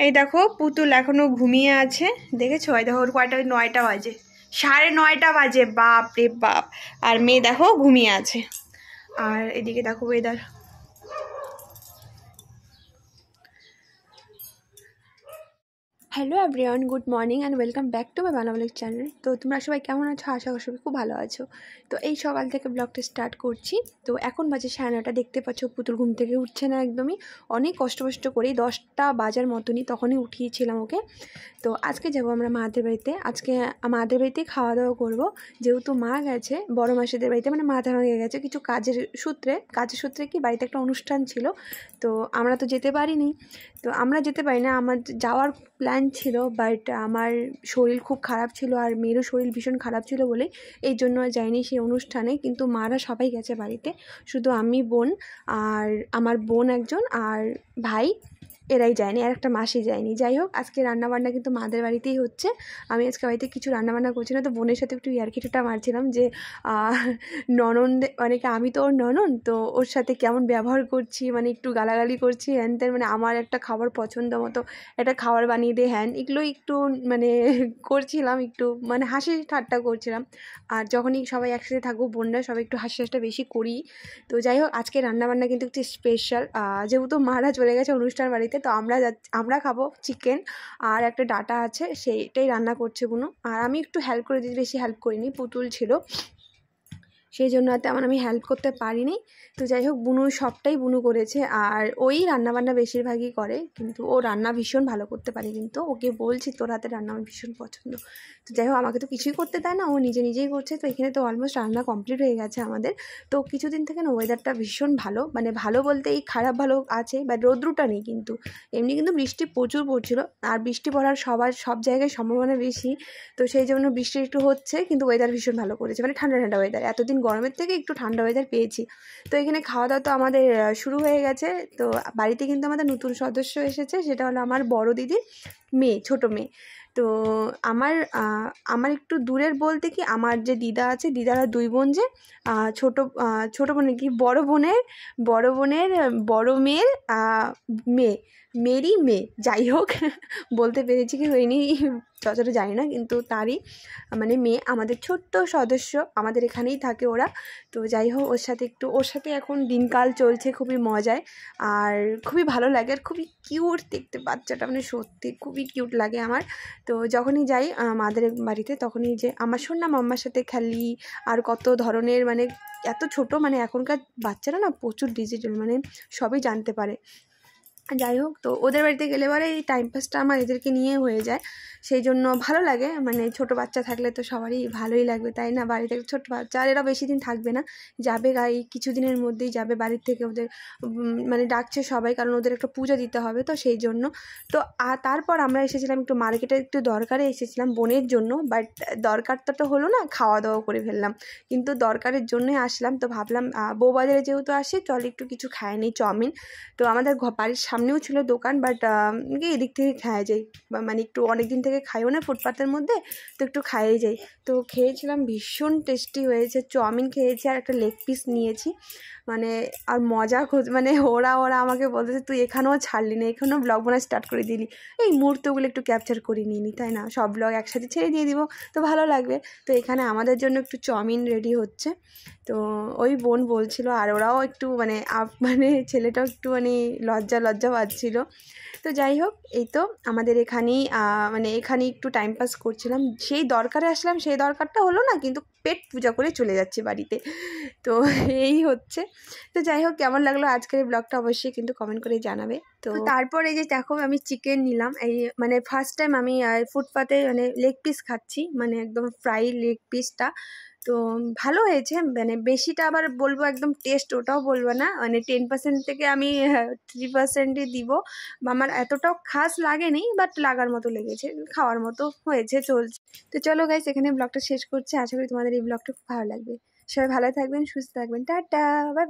এই দেখো পুতুল এখনো ঘুমিয়ে আছে, দেখেছো? এই দেখো ওর কয়টা, 9টা বাজে, 9:30 বাজে, বাপ রে বাপ। আর মেয়ে দেখো ঘুমিয়ে আছে। আর এদিকে দেখো weather. Hello everyone, good morning and welcome back to my বানাবলিক চ্যানেল। তো তোমরা সবাই কেমন আছো? আশা করি সবাই খুব ভালো আছো। তো এই সকাল থেকে ব্লগটা স্টার্ট করছি। তো এখন বাজে 9:30, দেখতে পাচ্ছ পুতুল ঘুম থেকে উঠছে না একদমই। অনেক কষ্ট করেই 10টা বাজার মতনই তখনই উঠিয়েছিলাম ওকে। তো আজকে যাবো আমরা মাদের বাড়িতে। আজকে মাদের বাড়িতেই খাওয়া দাওয়া করবো, যেহেতু মা গেছে বড় মাসিদের বাড়িতে, মানে মাথা হয়ে গেছে কিছু কাজের সূত্রে কি বাড়িতে একটা অনুষ্ঠান ছিল। তো আমরা তো যেতে পারিনি। তো আমরা যেতে পারি না, আমার যাওয়ার প্ল্যান ছিল, বাট আমার শরীর খুব খারাপ ছিল আর মেয়েরও শরীর ভীষণ খারাপ ছিল বলে এই জন্য যাইনি সেই অনুষ্ঠানে। কিন্তু মারা সবাই গেছে বাড়িতে, শুধু আমি, বোন, আর আমার বোন একজন আর ভাই, এরাই যায়নি, আর একটা মাসি যায়নি। যাই হোক, আজকে রান্নাবান্না কিন্তু মাদের বাড়িতেই হচ্ছে। আমি আজকে বাড়িতে কিছু রান্নাবান্না করছি না, তো বোনের সাথে একটু ইয়ার্কিটা মারছিলাম যে ননদ, মানে আমি তো ওর ননদ, তো ওর সাথে কেমন ব্যবহার করছি, মানে একটু গালাগালি করছি হ্যান ত্যান, মানে আমার একটা খাবার পছন্দ মতো একটা খাবার বানিয়ে দে হ্যান, এগুলো একটু মানে করছিলাম, একটু মানে হাসি ঠাট্টা করছিলাম। আর যখনই সবাই একসাথে থাকবো বোনরা সবাই একটু হাসি ঠাট্টা বেশি করি। তো যাই হোক, আজকে রান্নাবান্না কিন্তু একটু স্পেশাল, যেহেতু মারা চলে গেছে অনুষ্ঠান বাড়িতে, তো আমরা খাবো চিকেন আর একটা ডাটা আছে, সেইটাই রান্না করছে বুনু। আর আমি একটু হেল্প করে দিয়েছি, বেশি হেল্প করিনি, পুতুল ছিল সেই জন্য তেমন আমি হেল্প করতে পারিনি। তো যাই হোক, সবটাই বুনু করেছে। আর ওই রান্নাবান্না বেশিরভাগই করে, কিন্তু ও রান্না ভীষণ ভালো করতে পারে, কিন্তু ওকে বলছি তোর হাতে রান্না আমার ভীষণ পছন্দ। তো যাই হোক, আমাকে তো কিছুই করতে দেয় না, ও নিজেই করছে। তো এখানে তো অলমোস্ট রান্না কমপ্লিট হয়ে গেছে আমাদের। তো কিছুদিন থেকে না ওয়েদারটা ভীষণ ভালো, মানে ভালো বলতে এই খারাপ ভালো আছে, বাট রৌদ্রটা নেই কিন্তু। এমনি কিন্তু বৃষ্টি প্রচুর পড়ছিল, আর বৃষ্টি পড়ার সব জায়গায় সম্ভাবনা বেশি। তো সেই জন্য বৃষ্টি একটু হচ্ছে, কিন্তু ওয়েদার ভীষণ ভালো করেছে, মানে ঠান্ডা ওয়েদার। এতদিন গরমের থেকে একটু ঠান্ডা ওয়েদার পেয়েছি। তো এখানে খাওয়া দাওয়া তো আমাদের শুরু হয়ে গেছে। তো বাড়িতে কিন্তু আমাদের নতুন সদস্য এসেছে, সেটা হলো আমার বড় দিদির মেয়ে, ছোট মেয়ে। তো আমার একটু দূরের বলতে কি, আমার যে দিদা আছে, দিদারা 2 বোন, যে ছোটো বোনের কি বড় বোনের বড় মেয়ের মেয়েরই মেয়ে। যাই হোক, বলতে পেরেছি কি হয়নি যতটা জানি না, কিন্তু তারই মানে মেয়ে, আমাদের ছোট্ট সদস্য, আমাদের এখানেই থাকে ওরা। তো যাই হোক, ওর সাথে এখন দিনকাল চলছে খুবই মজায়, আর খুবই ভালো লাগে, আর খুবই কিউট দেখতে বাচ্চাটা, মানে সত্যি খুবই কিউট লাগে আমার। তো যখনই যাই মাদের বাড়িতে, তখনই যে আমার শোন না মাম্মার সাথে খেলি, আর কত ধরনের, মানে এত ছোট, মানে এখনকার বাচ্চারা না প্রচুর ডিজিটাল, মানে সবই জানতে পারে। যাই হোক, তো ওদের বাড়িতে গেলে পরে এই টাইম পাসটা আমার এদেরকে নিয়ে হয়ে যায়, সেই জন্য ভালো লাগে। মানে ছোট বাচ্চা থাকলে তো সবারই ভালোই লাগবে, তাই না? বাড়িতে ছোট বাচ্চা, আর এরা বেশি দিন থাকবে না, যাবে এই কিছুদিনের মধ্যেই যাবে বাড়ির থেকে। ওদের মানে ডাকছে সবাই, কারণ ওদের একটা পূজা দিতে হবে, তো সেই জন্য। তো তারপর আমরা এসেছিলাম একটু মার্কেটে, একটু দরকারে এসেছিলাম বোনের জন্য, বাট দরকারটা তো হলো না, খাওয়া দাওয়া করে ফেললাম, কিন্তু দরকারের জন্যই আসলাম। তো ভাবলাম বউবাজারে যেহেতু আসি, চল একটু কিছু খায় নিই, চাউমিন। তো আমাদের বাড়ির সামনেও ছিল দোকান, বাট এদিক থেকে খাওয়া যায়, বা মানে একটু অনেক দিন থেকে খাইও না ফুটপাতের মধ্যে, তো একটু খাইয়ে যাই। তো খেয়েছিলাম, ভীষণ টেস্টি হয়েছে। চাউমিন খেয়েছি আর একটা লেগ পিস নিয়েছি, মানে আর মজা মানে ওরা আমাকে বলতেছে তুই এখানেও ছাড়লি না, এখানেও ব্লগ বানা স্টার্ট করে দিলি। এই মুহূর্তগুলো একটু ক্যাপচার করে নিয়ে নি, তাই না? সব ব্লগ একসাথে ছেড়ে দিয়ে দিব, তো ভালো লাগবে। তো এখানে আমাদের জন্য একটু চাউমিন রেডি হচ্ছে। তো ওই বোন বলছিল, আর ওরাও একটু মানে ছেলেটাও একটু মানে লজ্জা পাচ্ছিল। তো যাই হোক, এই তো আমাদের এখানেই এখানেই একটু টাইম পাস করছিলাম। সেই দরকারে আসলাম, সেই দরকারটা হলো না, কিন্তু পেট পূজা করে চলে যাচ্ছি বাড়িতে। তো এই হচ্ছে। তো যাই হোক, কেমন লাগলো আজকের ব্লগটা অবশ্যই কিন্তু কমেন্ট করে জানাবে। তো তারপর এই যে দেখো, আমি চিকেন নিলাম, এই মানে ফার্স্ট টাইম আমি ফুটপাতে মানে লেগ পিস খাচ্ছি, মানে একদম ফ্রাই লেগ পিসটা। তো ভালো হয়েছে, মানে বেশিটা আবার বলবো একদম টেস্ট, ওটাও বলবো না, মানে 10% থেকে আমি 3%ই দিব। আমার এতটাও খাস লাগেনি, বাট লাগার মতো লেগেছে, খাওয়ার মতো হয়েছে, চলছে। তো চলো গাইস, এখানে ব্লগটা শেষ করছি। আশা করি তোমাদের এই ব্লগটা খুব ভালো লাগবে। সবাই ভালো থাকবেন, সুস্থ থাকবেন, টাটা, বাই বাই।